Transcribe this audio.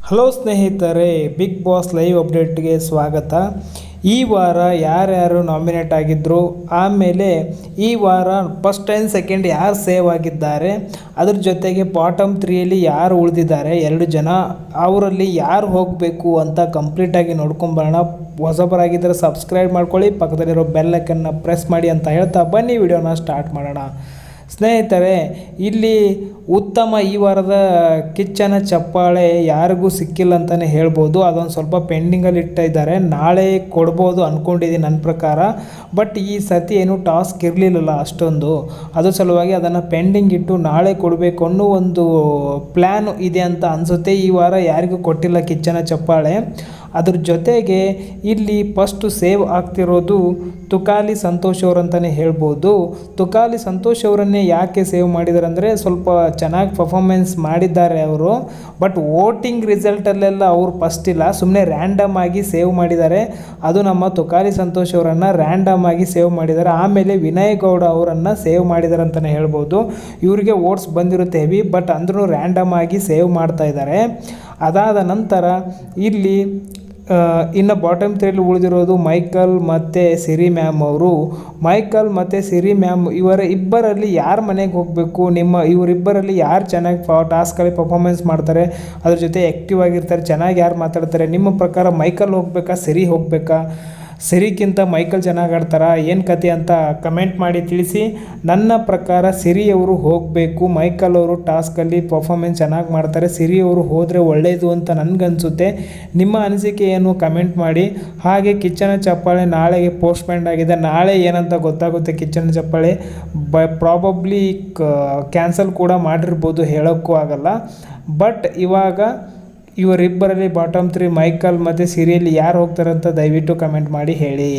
Hello ಸ್ನೇಹಿತರೆ, big boss live ಅಪ್ಡೇಟ್ಗೆ ಸ್ವಾಗತ. ಈ ವಾರ ಯಾರ್ಯಾರು ನಾಮಿನೇಟ್ ಆಗಿದ್ದರು, ಆಮೇಲೆ ಈ ವಾರ ಫಸ್ಟ್ ಆ್ಯಂಡ್ ಸೆಕೆಂಡ್ ಯಾರು ಸೇವ್ ಆಗಿದ್ದಾರೆ, ಅದ್ರ ಜೊತೆಗೆ ಬಾಟಮ್ 3ಯಲ್ಲಿ ಯಾರು ಉಳಿದಿದ್ದಾರೆ 2 ಜನ, ಅವರಲ್ಲಿ ಯಾರು ಹೋಗಬೇಕು ಅಂತ ಕಂಪ್ಲೀಟಾಗಿ ನೋಡ್ಕೊಂಬರೋಣ. ಹೊಸಬರಾಗಿದ್ದರೆ ಸಬ್ಸ್ಕ್ರೈಬ್ ಮಾಡ್ಕೊಳ್ಳಿ, ಪಕ್ಕದಲ್ಲಿರೋ ಬೆಲ್ ಐಕನ್ನ ಪ್ರೆಸ್ ಮಾಡಿ ಅಂತ ಹೇಳ್ತಾ ಬನ್ನಿ ವಿಡಿಯೋನ ಸ್ಟಾರ್ಟ್ ಮಾಡೋಣ. ಸ್ನೇಹಿತರೆ, ಇಲ್ಲಿ ಉತ್ತಮ ಈ ವಾರದ ಕಿಚ್ಚನ ಚಪ್ಪಾಳೆ ಯಾರಿಗೂ ಸಿಕ್ಕಿಲ್ಲ ಅಂತಲೇ ಹೇಳ್ಬೋದು. ಅದೊಂದು ಸ್ವಲ್ಪ ಪೆಂಡಿಂಗಲ್ಲಿ ಇಟ್ಟಿದ್ದಾರೆ, ನಾಳೆ ಕೊಡ್ಬೋದು ಅಂದ್ಕೊಂಡಿದ್ದೀನಿ ನನ್ನ ಪ್ರಕಾರ. ಬಟ್ ಈ ಸತಿ ಏನು ಟಾಸ್ಕ್ ಇರಲಿಲ್ಲಲ್ಲ ಅಷ್ಟೊಂದು, ಅದ್ರ ಸಲುವಾಗಿ ಅದನ್ನು ಪೆಂಡಿಂಗ್ ಇಟ್ಟು ನಾಳೆ ಕೊಡಬೇಕು ಅನ್ನೋ ಒಂದು ಪ್ಲ್ಯಾನು ಇದೆ ಅಂತ ಅನಿಸುತ್ತೆ. ಈ ವಾರ ಯಾರಿಗೂ ಕೊಟ್ಟಿಲ್ಲ ಕಿಚ್ಚನ ಚಪ್ಪಾಳೆ. ಅದ್ರ ಜೊತೆಗೆ ಇಲ್ಲಿ ಫಸ್ಟು ಸೇವ್ ಆಗ್ತಿರೋದು ತುಕಾಲಿ ಸಂತೋಷ್ ಅವರು ಅಂತಲೇ ಹೇಳ್ಬೋದು. ತುಕಾಲಿ ಸಂತೋಷ್ ಅವರನ್ನೇ ಯಾಕೆ ಸೇವ್ ಮಾಡಿದ್ದಾರೆ ಅಂದರೆ, ಸ್ವಲ್ಪ ಚೆನ್ನಾಗಿ ಪರ್ಫಾರ್ಮೆನ್ಸ್ ಮಾಡಿದ್ದಾರೆ ಅವರು. ಬಟ್ ವೋಟಿಂಗ್ ರಿಸಲ್ಟಲ್ಲೆಲ್ಲ ಅವರು ಫಸ್ಟ್ ಇಲ್ಲ, ಸುಮ್ಮನೆ ರ್ಯಾಂಡಮ್ ಆಗಿ ಸೇವ್ ಮಾಡಿದ್ದಾರೆ. ಅದು ನಮ್ಮ ತುಕಾಲಿ ಸಂತೋಷ್ ಅವರನ್ನು ರ್ಯಾಂಡಮ್ ಆಗಿ ಸೇವ್ ಮಾಡಿದ್ದಾರೆ. ಆಮೇಲೆ ವಿನಯ್ ಗೌಡ ಅವರನ್ನು ಸೇವ್ ಮಾಡಿದ್ದಾರೆ ಅಂತಲೇ ಹೇಳ್ಬೋದು. ಇವರಿಗೆ ವೋಟ್ಸ್ ಬಂದಿರುತ್ತೆ ಹೆವಿ, ಬಟ್ ಅಂದ್ರೂ ರ್ಯಾಂಡಮ್ ಆಗಿ ಸೇವ್ ಮಾಡ್ತಾ ಇದ್ದಾರೆ. ಅದಾದ ನಂತರ ಇಲ್ಲಿ ಇನ್ನು ಬಾಟಮ್ 3ಯಲ್ಲಿ ಉಳಿದಿರೋದು ಮೈಕಲ್ ಮತ್ತು ಸಿರಿ ಮ್ಯಾಮ್ ಅವರು. ಮೈಕಲ್ ಮತ್ತು ಸಿರಿ ಮ್ಯಾಮ್ ಇಬ್ಬರಲ್ಲಿ ಯಾರು ಮನೆಗೆ ಹೋಗಬೇಕು, ಇವರಿಬ್ಬರಲ್ಲಿ ಯಾರು ಚೆನ್ನಾಗಿ ಟಾಸ್ಕಲ್ಲಿ ಪರ್ಫಾರ್ಮೆನ್ಸ್ ಮಾಡ್ತಾರೆ, ಅದ್ರ ಜೊತೆ ಆ್ಯಕ್ಟಿವ್ ಆಗಿರ್ತಾರೆ, ಚೆನ್ನಾಗಿ ಯಾರು ಮಾತಾಡ್ತಾರೆ, ನಿಮ್ಮ ಪ್ರಕಾರ ಮೈಕಲ್ ಹೋಗಬೇಕಾ ಸಿರಿ ಹೋಗಬೇಕಾ, ಸಿರಿಗಿಂತ ಮೈಕಲ್ ಚೆನ್ನಾಗಿ ಆಡ್ತಾರಾ, ಏನು ಕತೆ ಅಂತ ಕಮೆಂಟ್ ಮಾಡಿ ತಿಳಿಸಿ. ನನ್ನ ಪ್ರಕಾರ ಸಿರಿಯವರು ಹೋಗಬೇಕು. ಮೈಕಲ್ ಅವರು ಟಾಸ್ಕಲ್ಲಿ ಪರ್ಫಾರ್ಮೆನ್ಸ್ ಚೆನ್ನಾಗಿ ಮಾಡ್ತಾರೆ, ಸಿರಿಯವರು ಹೋದರೆ ಒಳ್ಳೆಯದು ಅಂತ ನನಗನ್ಸುತ್ತೆ. ನಿಮ್ಮ ಅನಿಸಿಕೆ ಏನು ಕಮೆಂಟ್ ಮಾಡಿ. ಹಾಗೆ ಕಿಚ್ಚನ ಚಪ್ಪಾಳೆ ನಾಳೆಗೆ ಪೋಸ್ಟ್ಪೆಂಡ್ ಆಗಿದೆ. ನಾಳೆ ಏನಂತ ಗೊತ್ತಾಗುತ್ತೆ ಕಿಚ್ಚನ ಚಪ್ಪಾಳೆ. ಪ್ರಾಬಬ್ಲಿ ಕ್ಯಾನ್ಸಲ್ ಕೂಡ ಮಾಡಿರ್ಬೋದು, ಹೇಳೋಕ್ಕೂ ಆಗಲ್ಲ. ಬಟ್ ಇವಾಗ ಇವರಿಬ್ಬರಲ್ಲಿ ಬಾಟಮ್ 3 ಮೈಕಲ್ ಮತ್ತು ಸಿರಿಯಲ್ಲಿ ಯಾರು ಹೋಗ್ತಾರಂತ ದಯವಿಟ್ಟು ಕಮೆಂಟ್ ಮಾಡಿ ಹೇಳಿ.